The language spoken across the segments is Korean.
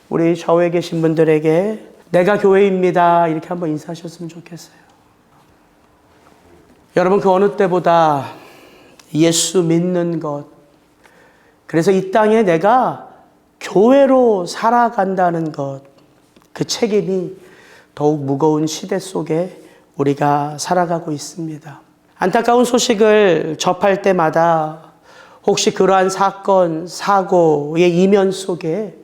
우리 좌우에 계신 분들에게 내가 교회입니다 이렇게 한번 인사하셨으면 좋겠어요. 여러분, 그 어느 때보다 예수 믿는 것, 그래서 이 땅에 내가 교회로 살아간다는 것, 그 책임이 더욱 무거운 시대 속에 우리가 살아가고 있습니다. 안타까운 소식을 접할 때마다 혹시 그러한 사건, 사고의 이면 속에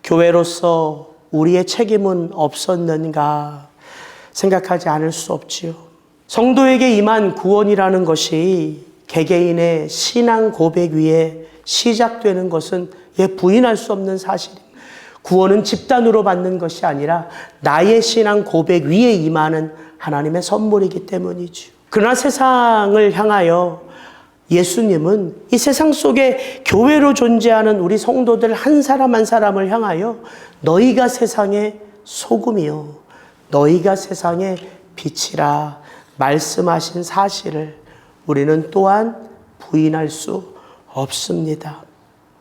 교회로서 우리의 책임은 없었는가 생각하지 않을 수 없지요. 성도에게 임한 구원이라는 것이 개개인의 신앙 고백 위에 시작되는 것은 부인할 수 없는 사실입니다. 구원은 집단으로 받는 것이 아니라 나의 신앙 고백 위에 임하는 하나님의 선물이기 때문이죠. 그러나 세상을 향하여 예수님은 이 세상 속에 교회로 존재하는 우리 성도들 한 사람 한 사람을 향하여 너희가 세상의 소금이요 너희가 세상의 빛이라 말씀하신 사실을 우리는 또한 부인할 수 없습니다.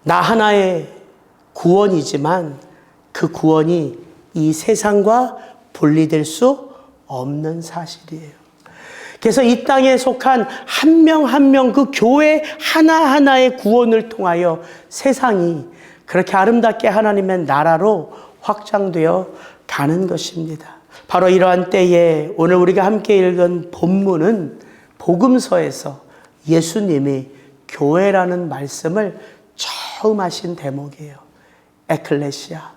나 하나의 구원이지만 그 구원이 이 세상과 분리될 수 없는 사실이에요. 그래서 이 땅에 속한 한 명 한 명 그 교회 하나하나의 구원을 통하여 세상이 그렇게 아름답게 하나님의 나라로 확장되어 가는 것입니다. 바로 이러한 때에 오늘 우리가 함께 읽은 본문은 복음서에서 예수님이 교회라는 말씀을 처음 하신 대목이에요. 에클레시아,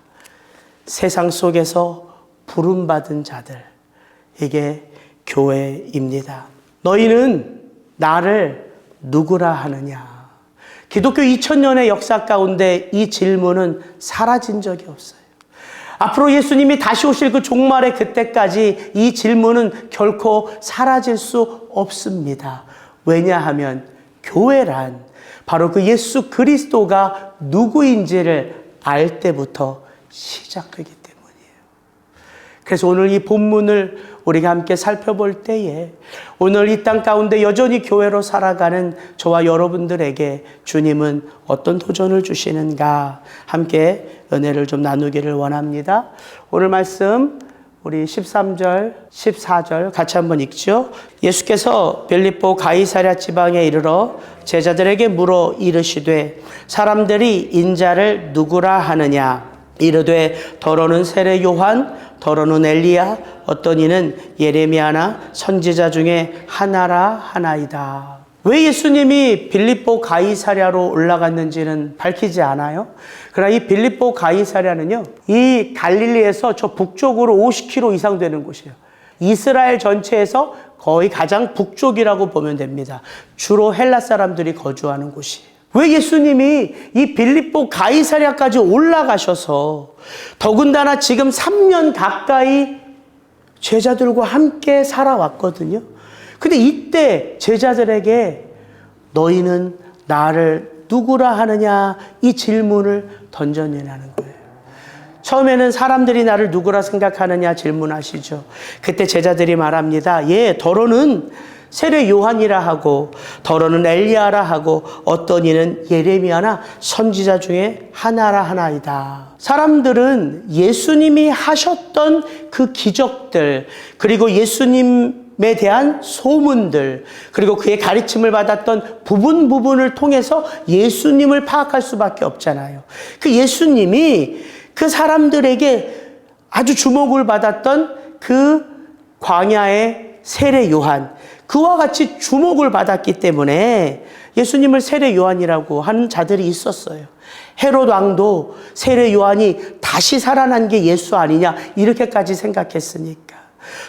세상 속에서 부름받은 자들, 이게 교회입니다. 너희는 나를 누구라 하느냐? 기독교 2000년의 역사 가운데 이 질문은 사라진 적이 없어요. 앞으로 예수님이 다시 오실 그 종말의 그때까지 이 질문은 결코 사라질 수 없습니다. 왜냐하면 교회란 바로 그 예수 그리스도가 누구인지를 알 때부터 시작되기 때문이에요. 그래서 오늘 이 본문을 우리가 함께 살펴볼 때에 오늘 이 땅 가운데 여전히 교회로 살아가는 저와 여러분들에게 주님은 어떤 도전을 주시는가 함께 은혜를 좀 나누기를 원합니다. 오늘 말씀 우리 13절, 14절 같이 한번 읽죠. 예수께서 빌립보 가이사랴 지방에 이르러 제자들에게 물어 이르시되 사람들이 인자를 누구라 하느냐? 이르되 더러는 세례 요한, 더러는 엘리야, 어떤 이는 예레미야나 선지자 중에 하나라 하나이다. 왜 예수님이 빌립보 가이사랴로 올라갔는지는 밝히지 않아요. 그러나 이 빌립보 가이사랴는요, 이 갈릴리에서 저 북쪽으로 50km 이상 되는 곳이에요. 이스라엘 전체에서 거의 가장 북쪽이라고 보면 됩니다. 주로 헬라 사람들이 거주하는 곳이에요. 왜 예수님이 이 빌립보 가이사랴까지 올라가셔서 더군다나 지금 3년 가까이 제자들과 함께 살아왔거든요. 근데 이때 제자들에게 너희는 나를 누구라 하느냐 이 질문을 던져내라는 거예요. 처음에는 사람들이 나를 누구라 생각하느냐 질문하시죠. 그때 제자들이 말합니다. 더러는 세례 요한이라 하고 더러는 엘리야라 하고 어떤 이는 예레미야나 선지자 중에 하나라 하나이다. 사람들은 예수님이 하셨던 그 기적들 그리고 예수님에 대한 소문들 그리고 그의 가르침을 받았던 부분을 통해서 예수님을 파악할 수밖에 없잖아요. 그 예수님이 그 사람들에게 아주 주목을 받았던 그 광야의 세례 요한, 그와 같이 주목을 받았기 때문에 예수님을 세례 요한이라고 하는 자들이 있었어요. 헤롯 왕도 세례 요한이 다시 살아난 게 예수 아니냐 이렇게까지 생각했으니까.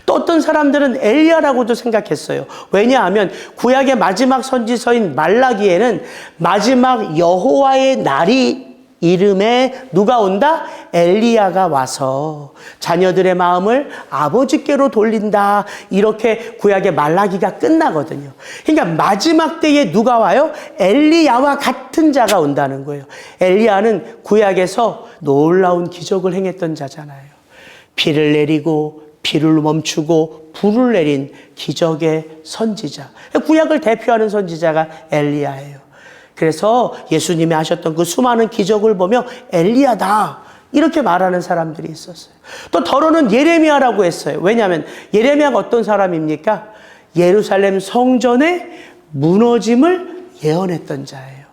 또 어떤 사람들은 엘리야라고도 생각했어요. 왜냐하면 구약의 마지막 선지서인 말라기에는 마지막 여호와의 날이 이름에 누가 온다? 엘리야가 와서 자녀들의 마음을 아버지께로 돌린다. 이렇게 구약의 말라기가 끝나거든요. 그러니까 마지막 때에 누가 와요? 엘리야와 같은 자가 온다는 거예요. 엘리야는 구약에서 놀라운 기적을 행했던 자잖아요. 비를 내리고 비를 멈추고 불을 내린 기적의 선지자. 구약을 대표하는 선지자가 엘리야예요. 그래서 예수님이 하셨던 그 수많은 기적을 보며 엘리야다 이렇게 말하는 사람들이 있었어요. 또 더러는 예레미야라고 했어요. 왜냐하면 예레미야가 어떤 사람입니까? 예루살렘 성전의 무너짐을 예언했던 자예요.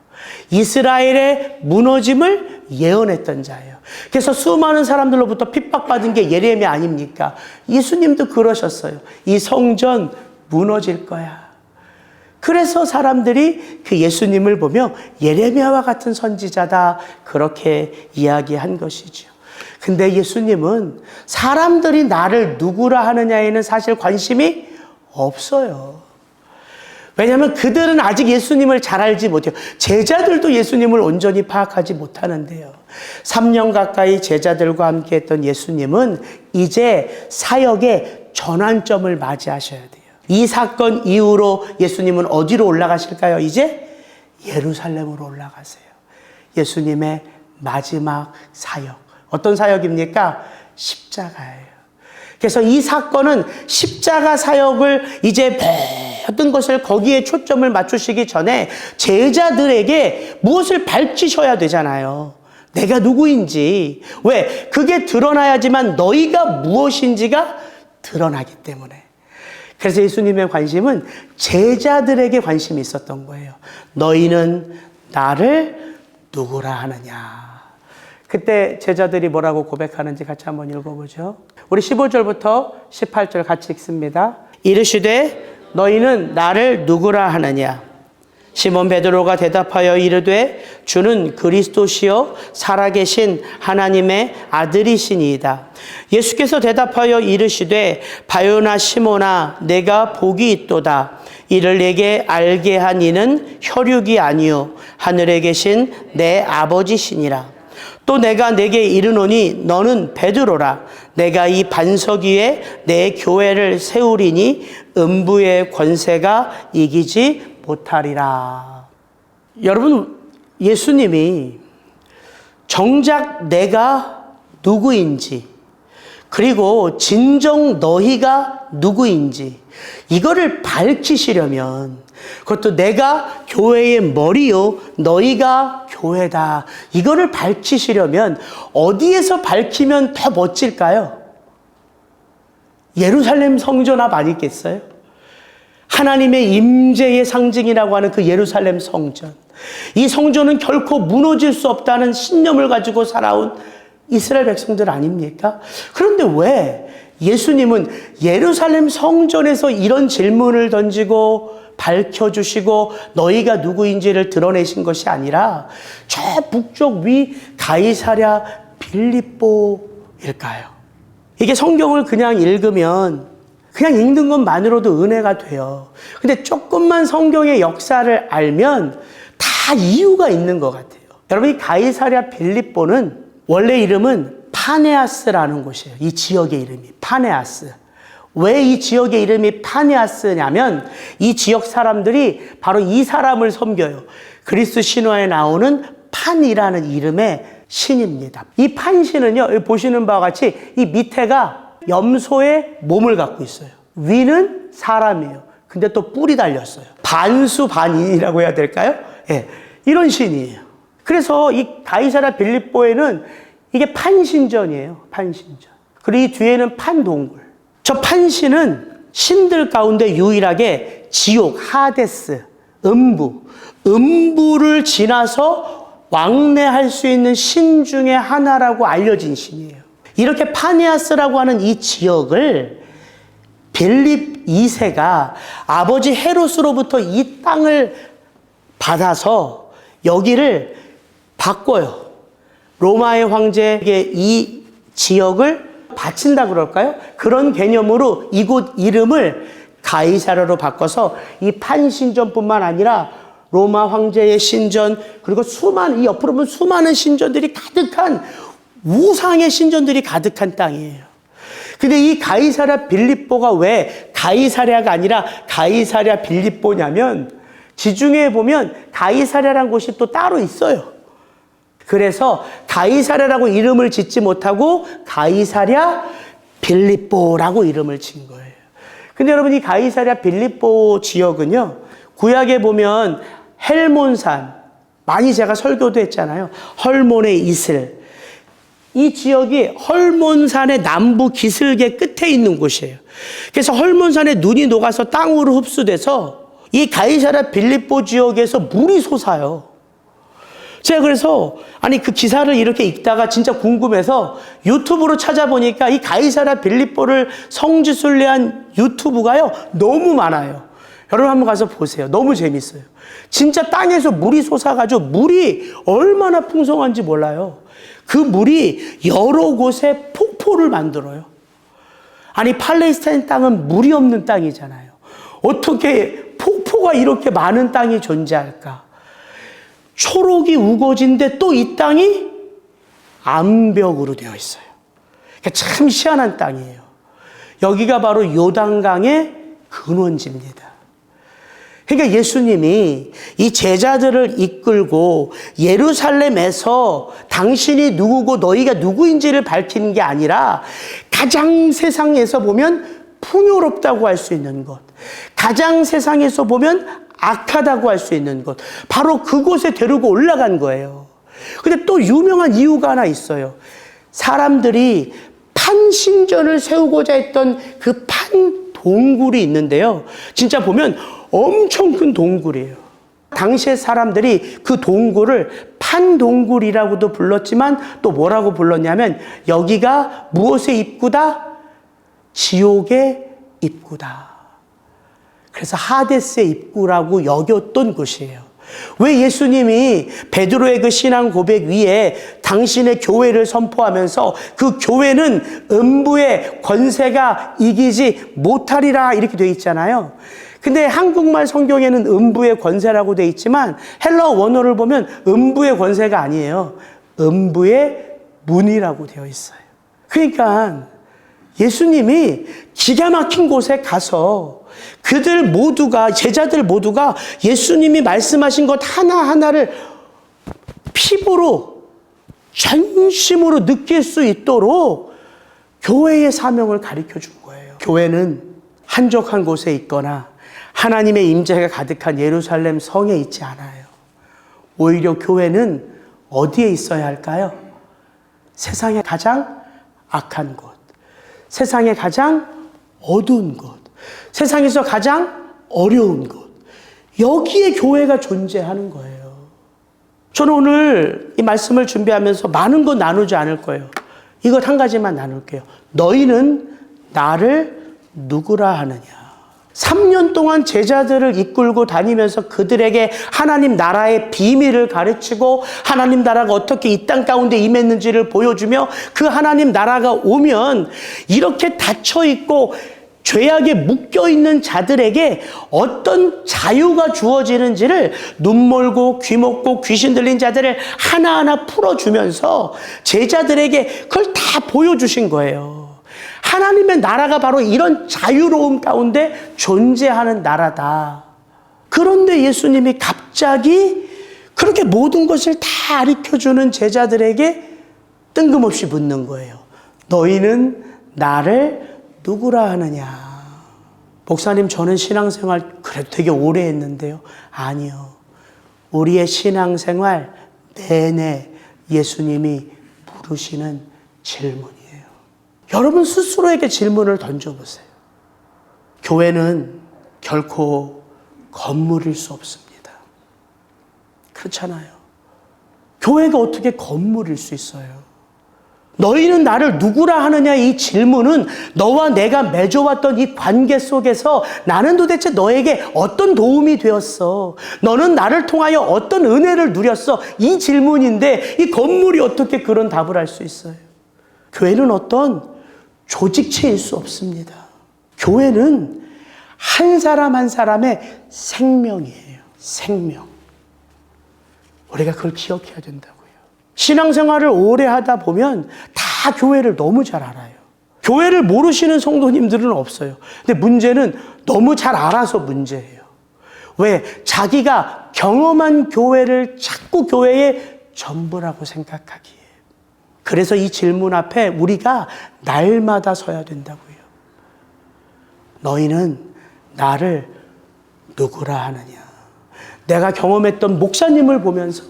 이스라엘의 무너짐을 예언했던 자예요. 그래서 수많은 사람들로부터 핍박받은 게 예레미야 아닙니까? 예수님도 그러셨어요. 이 성전 무너질 거야. 그래서 사람들이 그 예수님을 보며 예레미야와 같은 선지자다 그렇게 이야기한 것이죠. 근데 예수님은 사람들이 나를 누구라 하느냐에는 사실 관심이 없어요. 왜냐하면 그들은 아직 예수님을 잘 알지 못해요. 제자들도 예수님을 온전히 파악하지 못하는데요. 3년 가까이 제자들과 함께 했던 예수님은 이제 사역의 전환점을 맞이하셔야 돼요. 이 사건 이후로 예수님은 어디로 올라가실까요? 이제 예루살렘으로 올라가세요. 예수님의 마지막 사역. 어떤 사역입니까? 십자가예요. 그래서 이 사건은 십자가 사역을 이제 모든 것을 거기에 초점을 맞추시기 전에 제자들에게 무엇을 밝히셔야 되잖아요. 내가 누구인지. 왜? 그게 드러나야지만 너희가 무엇인지가 드러나기 때문에. 그래서 예수님의 관심은 제자들에게 관심이 있었던 거예요. 너희는 나를 누구라 하느냐. 그때 제자들이 뭐라고 고백하는지 같이 한번 읽어보죠. 우리 15절부터 18절 같이 읽습니다. 이르시되 너희는 나를 누구라 하느냐. 시몬 베드로가 대답하여 이르되 주는 그리스도시요 살아계신 하나님의 아들이시니이다. 예수께서 대답하여 이르시되 바요나 시몬아 내가 복이 있도다. 이를 내게 알게 한 이는 혈육이 아니요 하늘에 계신 내 아버지시니라. 또 내가 내게 이르노니 너는 베드로라. 내가 이 반석 위에 내 교회를 세우리니 음부의 권세가 이기지 못하리라. 여러분, 예수님이 정작 내가 누구인지 그리고 진정 너희가 누구인지 이거를 밝히시려면 그것도 내가 교회의 머리요 너희가 교회다 이거를 밝히시려면 어디에서 밝히면 더 멋질까요? 예루살렘 성전 앞 아니겠어요? 하나님의 임재의 상징이라고 하는 그 예루살렘 성전. 이 성전은 결코 무너질 수 없다는 신념을 가지고 살아온 이스라엘 백성들 아닙니까? 그런데 왜 예수님은 예루살렘 성전에서 이런 질문을 던지고 밝혀주시고 너희가 누구인지를 드러내신 것이 아니라 저 북쪽 위 가이사랴 빌립보일까요? 이게 성경을 그냥 읽으면 그냥 읽는 것만으로도 은혜가 돼요. 근데 조금만 성경의 역사를 알면 다 이유가 있는 것 같아요. 여러분, 이 가이사랴 빌립보는 원래 이름은 파네아스라는 곳이에요. 이 지역의 이름이 파네아스. 왜 이 지역의 이름이 파네아스냐면 이 지역 사람들이 바로 이 사람을 섬겨요. 그리스 신화에 나오는 판이라는 이름의 신입니다. 이 판신은요, 여기 보시는 바와 같이 이 밑에가 염소의 몸을 갖고 있어요. 위는 사람이에요. 근데 또 뿔이 달렸어요. 반수반인이라고 해야 될까요? 예, 이런 신이에요. 그래서 이 가이사랴 빌립보에는 이게 판신전이에요. 판신전. 그리고 이 뒤에는 판동굴. 저 판신은 신들 가운데 유일하게 지옥, 하데스, 음부를 지나서 왕래할 수 있는 신 중에 하나라고 알려진 신이에요. 이렇게 파네아스라고 하는 이 지역을 빌립 2세가 아버지 헤롯으로부터 이 땅을 받아서 여기를 바꿔요. 로마의 황제에게 이 지역을 바친다 그럴까요? 그런 개념으로 이곳 이름을 가이사랴로 바꿔서 이 판신전뿐만 아니라 로마 황제의 신전 그리고 이 옆으로 보면 수많은 신전들이 가득한 우상의 신전들이 가득한 땅이에요. 근데 이 가이사랴 빌립보가 왜 가이사랴가 아니라 가이사랴 빌립보냐면 지중해에 보면 가이사랴라는 곳이 또 따로 있어요. 그래서 가이사랴라고 이름을 짓지 못하고 가이사랴 빌립보라고 이름을 진 거예요. 근데 여러분, 이 가이사랴 빌립보 지역은요, 구약에 보면 헬몬산, 많이 제가 설교도 했잖아요. 헐몬의 이슬, 이 지역이 헐몬산의 남부 기슭의 끝에 있는 곳이에요. 그래서 헐몬산에 눈이 녹아서 땅으로 흡수돼서 이 가이사랴 빌립보 지역에서 물이 솟아요. 제가 그래서 그 기사를 이렇게 읽다가 진짜 궁금해서 유튜브로 찾아보니까 이 가이사랴 빌립보를 성지순례한 유튜브가요 너무 많아요. 여러분 한번 가서 보세요. 너무 재밌어요. 진짜 땅에서 물이 솟아가지고 물이 얼마나 풍성한지 몰라요. 그 물이 여러 곳에 폭포를 만들어요. 팔레스타인 땅은 물이 없는 땅이잖아요. 어떻게 폭포가 이렇게 많은 땅이 존재할까? 초록이 우거진데 또 이 땅이 암벽으로 되어 있어요. 참 희한한 땅이에요. 여기가 바로 요단강의 근원지입니다. 그러니까 예수님이 이 제자들을 이끌고 예루살렘에서 당신이 누구고 너희가 누구인지를 밝히는 게 아니라 가장 세상에서 보면 풍요롭다고 할 수 있는 것, 가장 세상에서 보면 악하다고 할 수 있는 것, 바로 그곳에 데리고 올라간 거예요. 근데 또 유명한 이유가 하나 있어요. 사람들이 판신전을 세우고자 했던 그 판 동굴이 있는데요. 진짜 보면 엄청 큰 동굴이에요. 당시의 사람들이 그 동굴을 판동굴이라고도 불렀지만 또 뭐라고 불렀냐면 여기가 무엇의 입구다? 지옥의 입구다. 그래서 하데스의 입구라고 여겼던 곳이에요. 왜 예수님이 베드로의 그 신앙 고백 위에 당신의 교회를 선포하면서 그 교회는 음부의 권세가 이기지 못하리라 이렇게 되어 있잖아요. 근데 한국말 성경에는 음부의 권세라고 되어 있지만 헬라어 원어를 보면 음부의 권세가 아니에요. 음부의 문이라고 되어 있어요. 그러니까 예수님이 기가 막힌 곳에 가서 그들 모두가, 제자들 모두가 예수님이 말씀하신 것 하나하나를 피부로 전심으로 느낄 수 있도록 교회의 사명을 가르쳐 준 거예요. 교회는 한적한 곳에 있거나 하나님의 임재가 가득한 예루살렘 성에 있지 않아요. 오히려 교회는 어디에 있어야 할까요? 세상의 가장 악한 곳, 세상의 가장 어두운 곳, 세상에서 가장 어려운 곳, 여기에 교회가 존재하는 거예요. 저는 오늘 이 말씀을 준비하면서 많은 거 나누지 않을 거예요. 이것 한 가지만 나눌게요. 너희는 나를 누구라 하느냐. 3년 동안 제자들을 이끌고 다니면서 그들에게 하나님 나라의 비밀을 가르치고 하나님 나라가 어떻게 이 땅 가운데 임했는지를 보여주며 그 하나님 나라가 오면 이렇게 닫혀있고 죄악에 묶여있는 자들에게 어떤 자유가 주어지는지를 눈 멀고 귀 먹고 귀신 들린 자들을 하나하나 풀어주면서 제자들에게 그걸 다 보여주신 거예요. 하나님의 나라가 바로 이런 자유로움 가운데 존재하는 나라다. 그런데 예수님이 갑자기 그렇게 모든 것을 다 가르쳐주는 제자들에게 뜬금없이 묻는 거예요. 너희는 나를 누구라 하느냐. 목사님, 저는 신앙생활 그래도 되게 오래 했는데요. 아니요. 우리의 신앙생활 내내 예수님이 물으시는 질문이에요. 여러분 스스로에게 질문을 던져보세요. 교회는 결코 건물일 수 없습니다. 그렇잖아요. 교회가 어떻게 건물일 수 있어요? 너희는 나를 누구라 하느냐 이 질문은 너와 내가 맺어왔던 이 관계 속에서 나는 도대체 너에게 어떤 도움이 되었어? 너는 나를 통하여 어떤 은혜를 누렸어? 이 질문인데 이 건물이 어떻게 그런 답을 할 수 있어요? 교회는 어떤 조직체일 수 없습니다. 교회는 한 사람 한 사람의 생명이에요. 생명. 우리가 그걸 기억해야 된다고요. 신앙생활을 오래 하다 보면 다 교회를 너무 잘 알아요. 교회를 모르시는 성도님들은 없어요. 근데 문제는 너무 잘 알아서 문제예요. 왜? 자기가 경험한 교회를 자꾸 교회의 전부라고 생각하기에. 그래서 이 질문 앞에 우리가 날마다 서야 된다고요. 너희는 나를 누구라 하느냐. 내가 경험했던 목사님을 보면서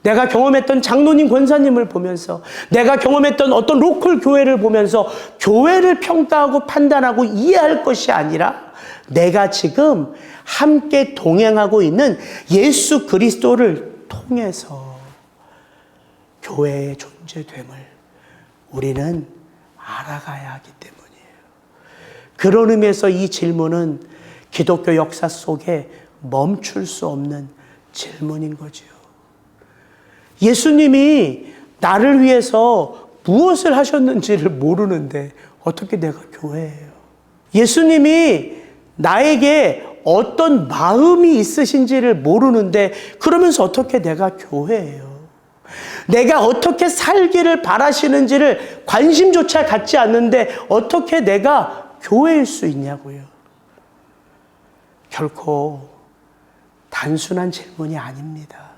내가 경험했던 장로님, 권사님을 보면서, 내가 경험했던 어떤 로컬 교회를 보면서 교회를 평가하고 판단하고 이해할 것이 아니라 내가 지금 함께 동행하고 있는 예수 그리스도를 통해서 교회의 존재됨을 우리는 알아가야 하기 때문이에요. 그런 의미에서 이 질문은 기독교 역사 속에 멈출 수 없는 질문인 거지요. 예수님이 나를 위해서 무엇을 하셨는지를 모르는데 어떻게 내가 교회예요? 예수님이 나에게 어떤 마음이 있으신지를 모르는데 그러면서 어떻게 내가 교회예요? 내가 어떻게 살기를 바라시는지를 관심조차 갖지 않는데 어떻게 내가 교회일 수 있냐고요. 결코 단순한 질문이 아닙니다.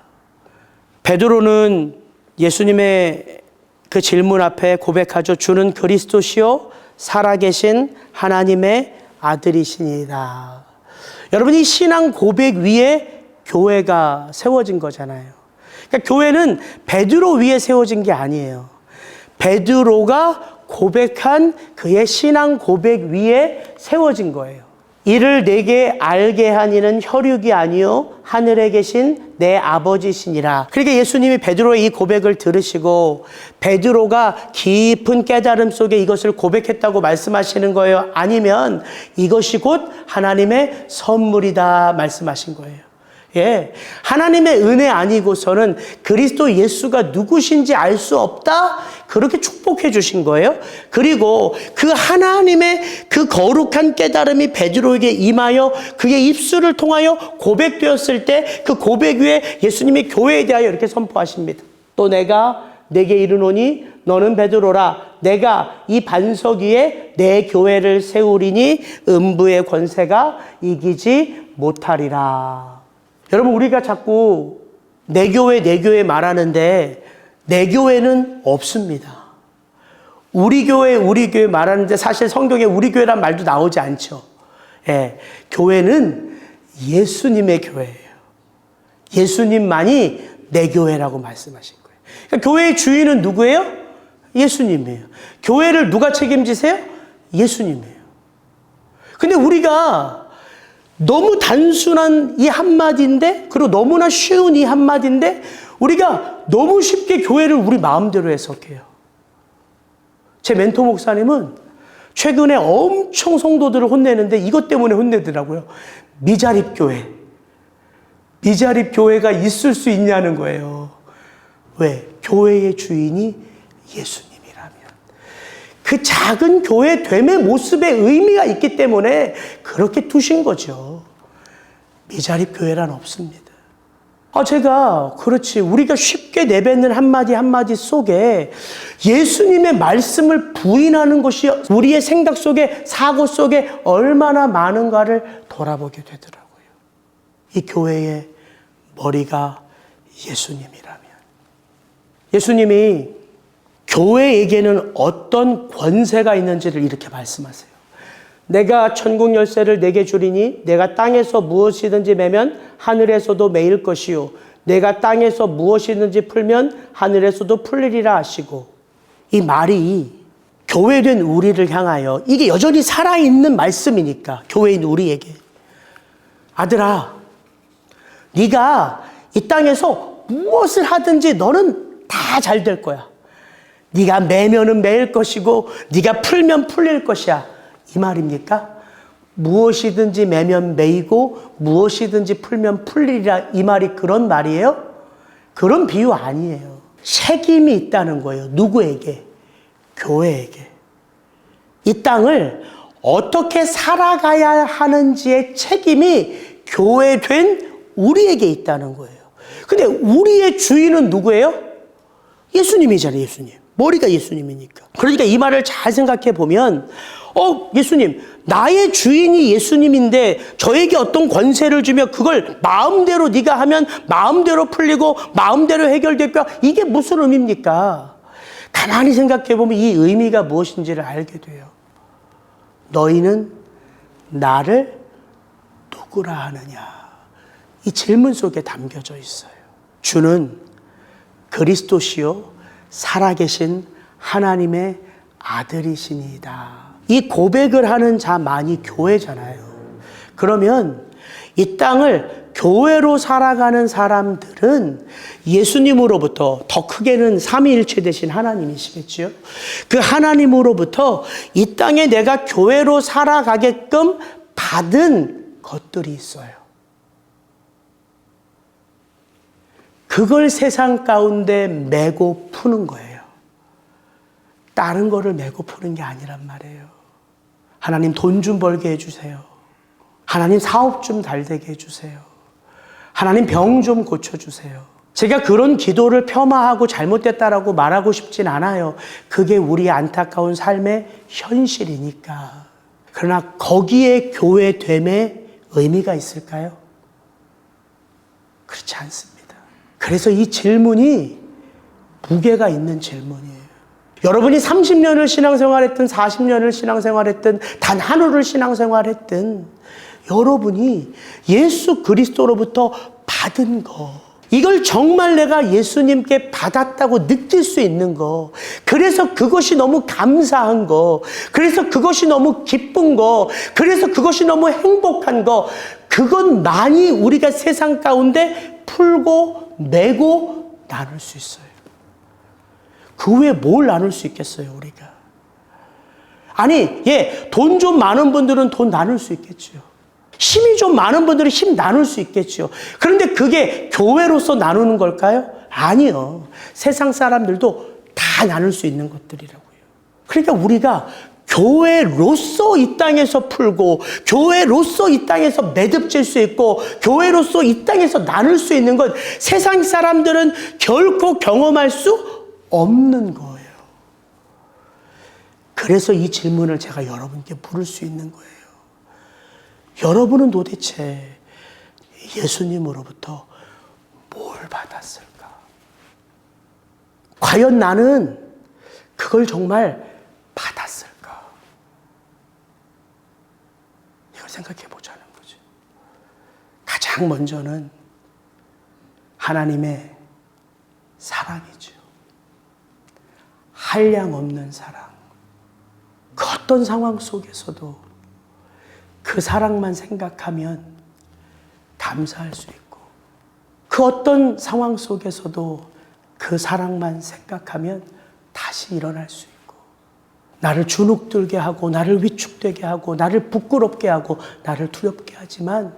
베드로는 예수님의 그 질문 앞에 고백하죠. 주는 그리스도시요 살아계신 하나님의 아들이시니이다. 여러분, 이 신앙 고백 위에 교회가 세워진 거잖아요. 그러니까 교회는 베드로 위에 세워진 게 아니에요. 베드로가 고백한 그의 신앙 고백 위에 세워진 거예요. 이를 내게 알게 한 이는 혈육이 아니요 하늘에 계신 내 아버지시니라. 그러니까 예수님이 베드로의 이 고백을 들으시고 베드로가 깊은 깨달음 속에 이것을 고백했다고 말씀하시는 거예요? 아니면 이것이 곧 하나님의 선물이다 말씀하신 거예요? 예, 하나님의 은혜 아니고서는 그리스도 예수가 누구신지 알 수 없다? 그렇게 축복해 주신 거예요. 그리고 그 하나님의 그 거룩한 깨달음이 베드로에게 임하여 그의 입술을 통하여 고백되었을 때 그 고백 위에 예수님이 교회에 대하여 이렇게 선포하십니다. 또 내가 내게 이르노니 너는 베드로라. 내가 이 반석 위에 내 교회를 세우리니 음부의 권세가 이기지 못하리라. 여러분, 우리가 자꾸 내 교회 말하는데 내 교회는 없습니다. 우리 교회 말하는데 사실 성경에 우리 교회란 말도 나오지 않죠. 예, 교회는 예수님의 교회예요. 예수님만이 내 교회라고 말씀하신 거예요. 그러니까 교회의 주인은 누구예요? 예수님이에요. 교회를 누가 책임지세요? 예수님이에요. 근데 우리가 너무 단순한 이 한마디인데, 그리고 너무나 쉬운 이 한마디인데 우리가 너무 쉽게 교회를 우리 마음대로 해석해요. 제 멘토 목사님은 최근에 엄청 성도들을 혼내는데 이것 때문에 혼내더라고요. 미자립 교회. 미자립 교회가 있을 수 있냐는 거예요. 왜? 교회의 주인이 예수님이라면. 그 작은 교회 됨의 모습에 의미가 있기 때문에 그렇게 두신 거죠. 미자립 교회란 없습니다. 제가 그렇지 우리가 쉽게 내뱉는 한마디 한마디 속에 예수님의 말씀을 부인하는 것이 우리의 생각 속에 사고 속에 얼마나 많은가를 돌아보게 되더라고요. 이 교회의 머리가 예수님이라면. 예수님이 교회에게는 어떤 권세가 있는지를 이렇게 말씀하세요. 내가 천국 열쇠를 내게 주리니 내가 땅에서 무엇이든지 매면 하늘에서도 매일 것이요 내가 땅에서 무엇이든지 풀면 하늘에서도 풀리리라 하시고, 이 말이 교회된 우리를 향하여 이게 여전히 살아있는 말씀이니까 교회인 우리에게, 아들아, 네가 이 땅에서 무엇을 하든지 너는 다 잘 될 거야. 네가 매면은 매일 것이고 네가 풀면 풀릴 것이야. 이 말입니까? 무엇이든지 매면 매이고 무엇이든지 풀면 풀리리라, 이 말이 그런 말이에요? 그런 비유 아니에요. 책임이 있다는 거예요. 누구에게? 교회에게. 이 땅을 어떻게 살아가야 하는지의 책임이 교회된 우리에게 있다는 거예요. 근데 우리의 주인은 누구예요? 예수님이잖아요. 예수님. 머리가 예수님이니까. 그러니까 이 말을 잘 생각해 보면 예수님, 나의 주인이 예수님인데 저에게 어떤 권세를 주며 그걸 마음대로 네가 하면 마음대로 풀리고 마음대로 해결될 거야. 이게 무슨 의미입니까? 가만히 생각해 보면 이 의미가 무엇인지를 알게 돼요. 너희는 나를 누구라 하느냐? 이 질문 속에 담겨져 있어요. 주는 그리스도시요 살아계신 하나님의 아들이시니이다. 이 고백을 하는 자만이 교회잖아요. 그러면 이 땅을 교회로 살아가는 사람들은 예수님으로부터, 더 크게는 삼위일체 되신 하나님이시겠죠. 그 하나님으로부터 이 땅에 내가 교회로 살아가게끔 받은 것들이 있어요. 그걸 세상 가운데 메고 푸는 거예요. 다른 거를 메고 푸는 게 아니란 말이에요. 하나님 돈 좀 벌게 해주세요. 하나님 사업 좀 잘 되게 해주세요. 하나님 병 좀 고쳐주세요. 제가 그런 기도를 폄하하고 잘못됐다라고 말하고 싶진 않아요. 그게 우리의 안타까운 삶의 현실이니까. 그러나 거기에 교회됨의 의미가 있을까요? 그렇지 않습니다. 그래서 이 질문이 무게가 있는 질문이에요. 여러분이 30년을 신앙생활했든 40년을 신앙생활했든 단 한 후를 신앙생활했든 여러분이 예수 그리스도로부터 받은 거, 이걸 정말 내가 예수님께 받았다고 느낄 수 있는 거, 그래서 그것이 너무 감사한 거, 그래서 그것이 너무 기쁜 거, 그래서 그것이 너무 행복한 거, 그것만이 우리가 세상 가운데 풀고 메고 나눌 수 있어요. 그 외에 뭘 나눌 수 있겠어요, 우리가? 아니, 돈 좀 많은 분들은 돈 나눌 수 있겠죠. 힘이 좀 많은 분들은 힘 나눌 수 있겠죠. 그런데 그게 교회로서 나누는 걸까요? 아니요. 세상 사람들도 다 나눌 수 있는 것들이라고요. 그러니까 우리가 교회로서 이 땅에서 풀고, 교회로서 이 땅에서 매듭질 수 있고, 교회로서 이 땅에서 나눌 수 있는 것, 세상 사람들은 결코 경험할 수 없는 거예요. 그래서 이 질문을 제가 여러분께 물을 수 있는 거예요. 여러분은 도대체 예수님으로부터 뭘 받았을까? 과연 나는 그걸 정말 받았을까? 이걸 생각해 보자는 거죠. 가장 먼저는 하나님의 사랑이죠. 한량없는 사랑. 그 어떤 상황 속에서도 그 사랑만 생각하면 감사할 수 있고, 그 어떤 상황 속에서도 그 사랑만 생각하면 다시 일어날 수 있고, 나를 주눅들게 하고, 나를 위축되게 하고, 나를 부끄럽게 하고, 나를 두렵게 하지만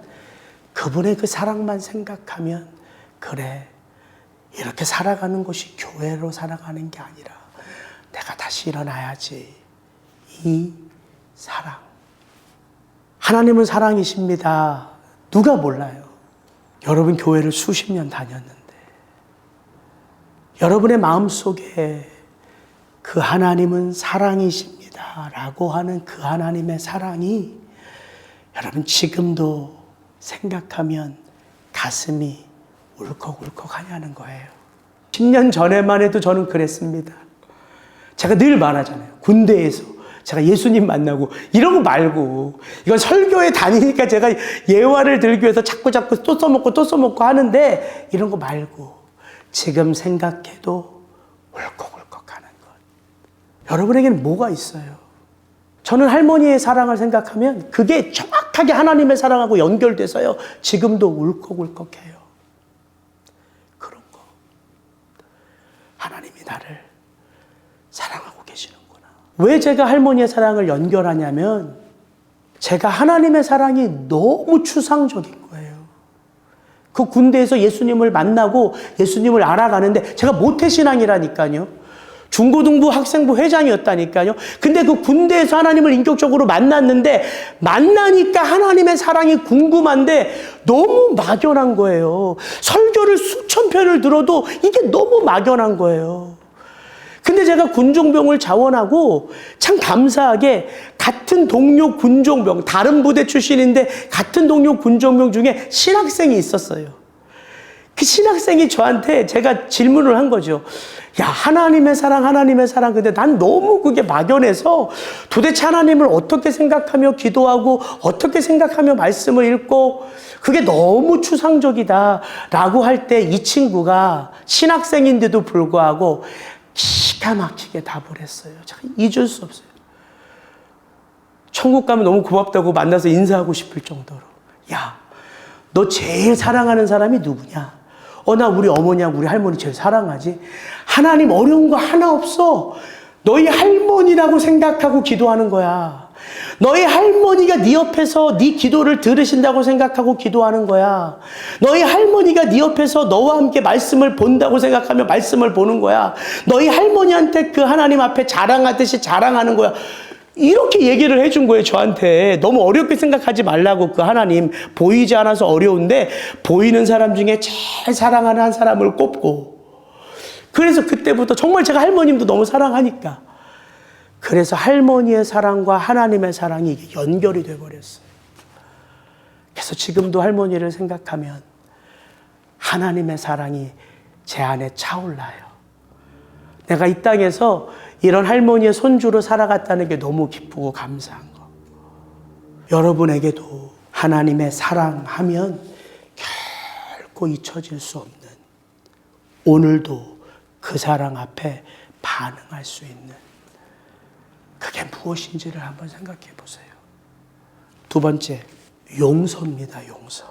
그분의 그 사랑만 생각하면, 그래, 이렇게 살아가는 것이 교회로 살아가는 게 아니라 내가 다시 일어나야지. 이 사랑. 하나님은 사랑이십니다. 누가 몰라요? 여러분 교회를 수십 년 다녔는데 여러분의 마음속에 그 하나님은 사랑이십니다 라고 하는 그 하나님의 사랑이 여러분 지금도 생각하면 가슴이 울컥울컥 하냐는 거예요. 10년 전에만 해도 저는 그랬습니다. 제가 늘 말하잖아요. 군대에서 제가 예수님 만나고 이런 거 말고, 이건 설교에 다니니까 제가 예화를 들기 위해서 자꾸 또 써먹고 하는데, 이런 거 말고 지금 생각해도 울컥울컥하는 것. 여러분에게는 뭐가 있어요? 저는 할머니의 사랑을 생각하면 그게 정확하게 하나님의 사랑하고 연결돼서요, 지금도 울컥울컥해요. 그런 거. 하나님이 나를 사랑하고 계시는구나. 왜 제가 할머니의 사랑을 연결하냐면, 제가 하나님의 사랑이 너무 추상적인 거예요. 그 군대에서 예수님을 만나고 예수님을 알아가는데, 제가 모태신앙이라니까요. 중고등부 학생부 회장이었다니까요. 근데 그 군대에서 하나님을 인격적으로 만났는데, 만나니까 하나님의 사랑이 궁금한데 너무 막연한 거예요. 설교를 수천 편을 들어도 이게 너무 막연한 거예요. 근데 제가 군종병을 자원하고 참 감사하게 같은 동료 군종병, 다른 부대 출신인데 같은 동료 군종병 중에 신학생이 있었어요. 그 신학생이 저한테 제가 질문을 한 거죠. 야, 하나님의 사랑, 하나님의 사랑. 근데 난 너무 그게 막연해서 도대체 하나님을 어떻게 생각하며 기도하고 어떻게 생각하며 말씀을 읽고 그게 너무 추상적이다 라고 할 때 이 친구가 신학생인데도 불구하고 기가 막히게 답을 했어요. 제가 잊을 수 없어요. 천국 가면 너무 고맙다고 만나서 인사하고 싶을 정도로. 야, 너 제일 사랑하는 사람이 누구냐? 나 우리 어머니하고 우리 할머니 제일 사랑하지. 하나님 어려운 거 하나 없어. 너희 할머니라고 생각하고 기도하는 거야. 너희 할머니가 네 옆에서 네 기도를 들으신다고 생각하고 기도하는 거야. 너희 할머니가 네 옆에서 너와 함께 말씀을 본다고 생각하며 말씀을 보는 거야. 너희 할머니한테 그 하나님 앞에 자랑하듯이 자랑하는 거야. 이렇게 얘기를 해준 거예요, 저한테. 너무 어렵게 생각하지 말라고. 그 하나님 보이지 않아서 어려운데 보이는 사람 중에 제일 사랑하는 한 사람을 꼽고, 그래서 그때부터 정말 제가 할머님도 너무 사랑하니까, 그래서 할머니의 사랑과 하나님의 사랑이 이게 연결이 돼버렸어요. 그래서 지금도 할머니를 생각하면 하나님의 사랑이 제 안에 차올라요. 내가 이 땅에서 이런 할머니의 손주로 살아갔다는 게 너무 기쁘고 감사한 거. 여러분에게도 하나님의 사랑하면 결코 잊혀질 수 없는, 오늘도 그 사랑 앞에 반응할 수 있는 그게 무엇인지를 한번 생각해 보세요. 두 번째, 용서입니다. 용서.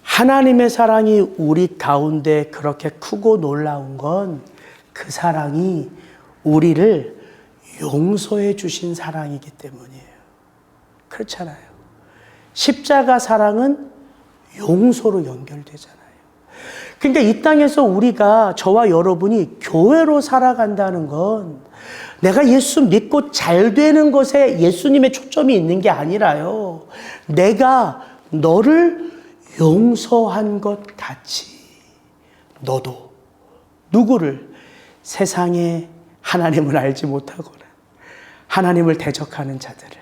하나님의 사랑이 우리 가운데 그렇게 크고 놀라운 건 그 사랑이 우리를 용서해 주신 사랑이기 때문이에요. 그렇잖아요. 십자가 사랑은 용서로 연결되잖아요. 그러니까 이 땅에서 우리가, 저와 여러분이 교회로 살아간다는 건 내가 예수 믿고 잘 되는 것에 예수님의 초점이 있는 게 아니라요, 내가 너를 용서한 것 같이 너도 누구를, 세상에 하나님을 알지 못하거나 하나님을 대적하는 자들을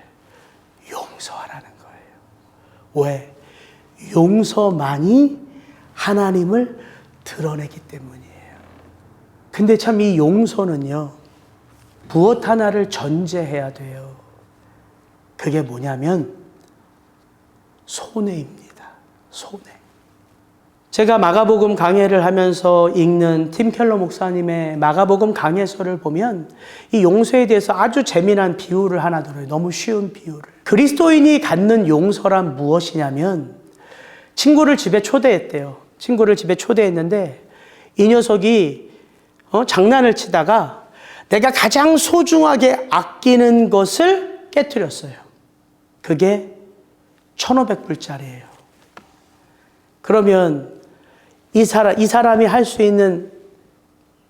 용서하라는 거예요. 왜? 용서만이 하나님을 드러내기 때문이에요. 근데 참 이 용서는요, 무엇 하나를 전제해야 돼요. 그게 뭐냐면 손해입니다. 손해. 제가 마가복음 강해를 하면서 읽는 팀 켈러 목사님의 마가복음 강해서를 보면 이 용서에 대해서 아주 재미난 비유를 하나 들어요. 너무 쉬운 비유를. 그리스도인이 갖는 용서란 무엇이냐면, 친구를 집에 초대했대요. 친구를 집에 초대했는데 이 녀석이 장난을 치다가 내가 가장 소중하게 아끼는 것을 깨트렸어요. 그게 1,500불짜리예요. 그러면 이 사람이 할 수 있는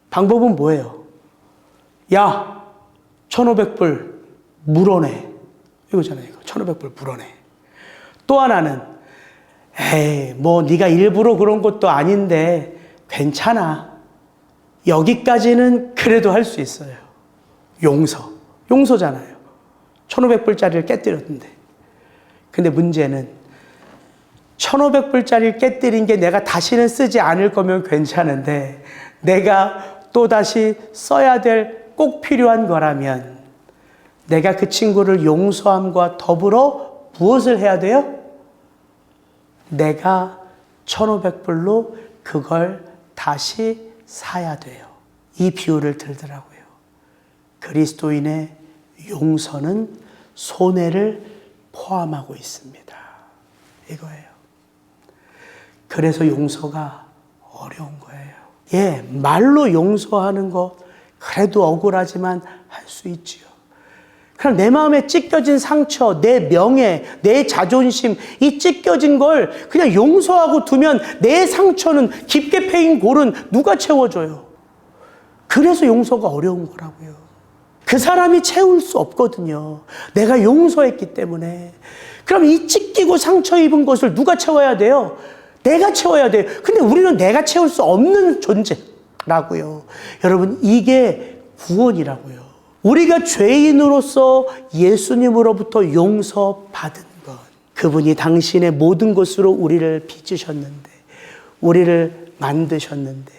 방법은 뭐예요? 야, 1,500불 물어내. 이거잖아요. 이거 1,500불 물어내. 또 하나는, 에이, 뭐 네가 일부러 그런 것도 아닌데 괜찮아. 여기까지는 그래도 할 수 있어요. 용서잖아요. 1,500불짜리를 깨뜨렸는데. 근데 문제는 1,500불짜리를 깨뜨린 게 내가 다시는 쓰지 않을 거면 괜찮은데, 내가 또다시 써야 될 꼭 필요한 거라면 내가 그 친구를 용서함과 더불어 무엇을 해야 돼요? 내가 1,500불로 그걸 다시 사야 돼요. 이 비유를 들더라고요. 그리스도인의 용서는 손해를 포함하고 있습니다. 이거예요. 그래서 용서가 어려운 거예요. 예, 말로 용서하는 거 그래도 억울하지만 할 수 있지요. 그럼 내 마음에 찢겨진 상처, 내 명예, 내 자존심, 이 찢겨진 걸 그냥 용서하고 두면 내 상처는, 깊게 패인 골은 누가 채워줘요? 그래서 용서가 어려운 거라고요. 그 사람이 채울 수 없거든요. 내가 용서했기 때문에. 그럼 이 찢기고 상처 입은 것을 누가 채워야 돼요? 내가 채워야 돼요. 근데 우리는 내가 채울 수 없는 존재라고요. 여러분, 이게 구원이라고요. 우리가 죄인으로서 예수님으로부터 용서받은 것, 그분이 당신의 모든 것으로 우리를 빚으셨는데 우리를 만드셨는데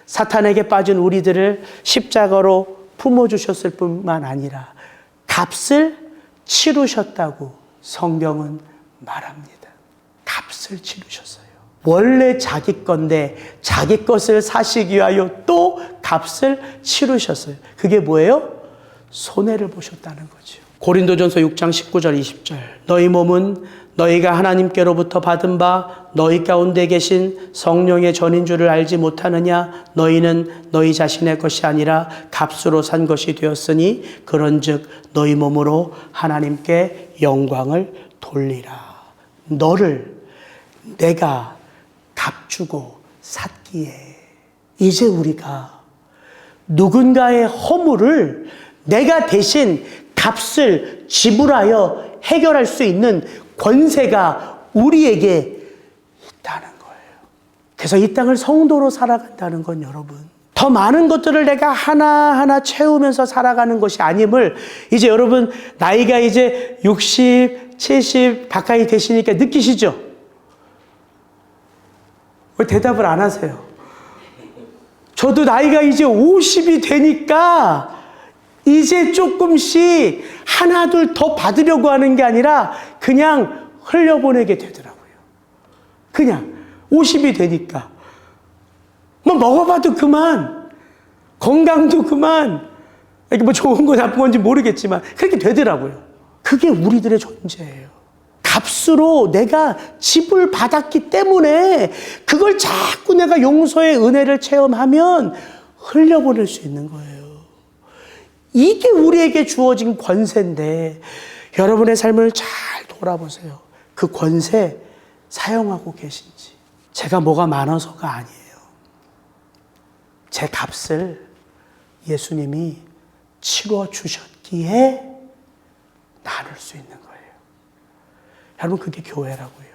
사탄에게 빠진 우리들을 십자가로 품어주셨을 뿐만 아니라 값을 치르셨다고 성경은 말합니다. 값을 치르셨어요. 원래 자기 건데 자기 것을 사시기 위하여 또 값을 치르셨어요. 그게 뭐예요? 손해를 보셨다는 거죠. 고린도전서 6장 19절 20절 너희 몸은 너희가 하나님께로부터 받은 바 너희 가운데 계신 성령의 전인 줄을 알지 못하느냐. 너희는 너희 자신의 것이 아니라 값으로 산 것이 되었으니 그런즉 너희 몸으로 하나님께 영광을 돌리라. 너를 내가 값 주고 샀기에 이제 우리가 누군가의 허물을 내가 대신 값을 지불하여 해결할 수 있는 권세가 우리에게 있다는 거예요. 그래서 이 땅을 성도로 살아간다는 건 여러분, 더 많은 것들을 내가 하나하나 채우면서 살아가는 것이 아님을 이제 여러분 나이가 이제 60, 70 가까이 되시니까 느끼시죠? 왜 대답을 안 하세요? 저도 나이가 이제 50이 되니까 이제 조금씩 하나둘 더 받으려고 하는 게 아니라 그냥 흘려보내게 되더라고요. 그냥 50이 되니까 뭐 먹어봐도 그만, 건강도 그만, 이게 뭐 좋은 거 나쁜 건지 모르겠지만 그렇게 되더라고요. 그게 우리들의 존재예요. 값으로 내가 지불 받았기 때문에 그걸 자꾸 내가 용서의 은혜를 체험하면 흘려보낼 수 있는 거예요. 이게 우리에게 주어진 권세인데 여러분의 삶을 잘 돌아보세요. 그 권세 사용하고 계신지. 제가 뭐가 많아서가 아니에요. 제 값을 예수님이 치러 주셨기에 나눌 수 있는 거예요. 여러분 그게 교회라고요.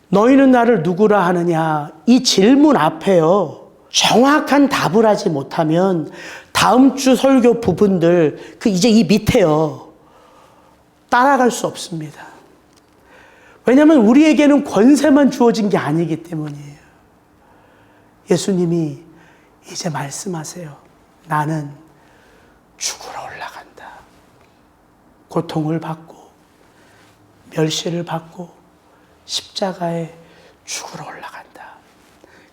너희는 나를 누구라 하느냐, 이 질문 앞에요, 정확한 답을 하지 못하면 다음 주 설교 부분들 이제 이 밑에요 따라갈 수 없습니다. 왜냐하면 우리에게는 권세만 주어진 게 아니기 때문이에요. 예수님이 이제 말씀하세요. 나는 죽으러 올라간다. 고통을 받고 멸시를 받고 십자가에 죽으러 올라간다.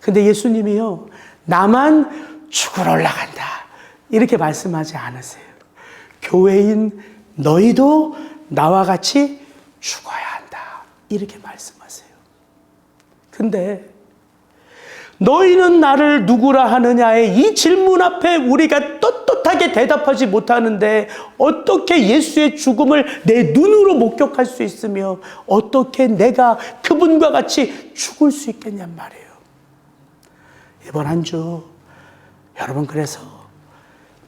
근데 예수님이요, 나만 죽으러 올라간다 이렇게 말씀하지 않으세요. 교회인 너희도 나와 같이 죽어야 한다 이렇게 말씀하세요. 근데 너희는 나를 누구라 하느냐의 이 질문 앞에 우리가 떳떳하게 대답하지 못하는데 어떻게 예수의 죽음을 내 눈으로 목격할 수 있으며 어떻게 내가 그분과 같이 죽을 수 있겠냔 말이에요. 이번 한 주 여러분, 그래서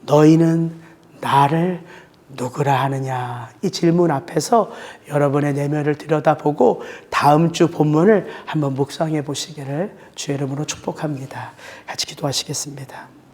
너희는 나를 누구라 하느냐 이 질문 앞에서 여러분의 내면을 들여다보고 다음 주 본문을 한번 묵상해 보시기를 주의 이름으로 축복합니다. 같이 기도하시겠습니다.